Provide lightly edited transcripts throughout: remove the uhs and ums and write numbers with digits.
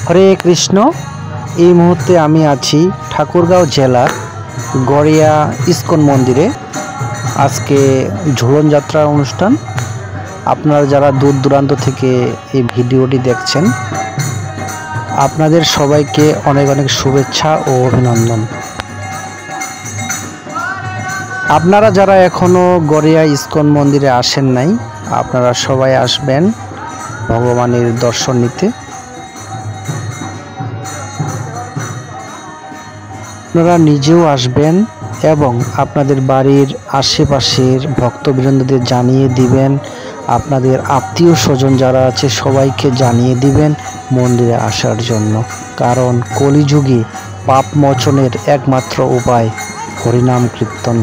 হরে কৃষ্ণ। এই মুহূর্তে আমি আছি ঠাকুরগাঁও জেলার গড়িয়া ইস্কন মন্দিরে। আজকে ঝুলন যাত্রার অনুষ্ঠান। আপনারা যারা দূর দূরান্ত থেকে এই ভিডিওটি দেখছেন, আপনাদের সবাইকে অনেক অনেক শুভেচ্ছা ও অভিনন্দন। আপনারা যারা এখনও গড়িয়া ইস্কন মন্দিরে আসেন নাই, আপনারা সবাই আসবেন ভগবানের দর্শন নিতে। আপনারা নিজেও আসবেন এবং আপনাদের বাড়ির আশেপাশের ভক্তবৃন্দদের জানিয়ে দিবেন, আপনাদের আত্মীয় স্বজন যারা আছে সবাইকে জানিয়ে দিবেন মন্দিরে আসার জন্য। কারণ কলিযুগে পাপ মোচনের একমাত্র উপায় হরিনাম কীর্তন।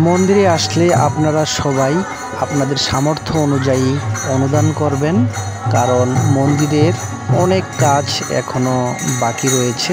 মন্দিরে আসলে আপনারা সবাই আপনাদের সামর্থ্য অনুযায়ী অনুদান করবেন, কারণ মন্দিরের অনেক কাজ এখনো বাকি রয়েছে।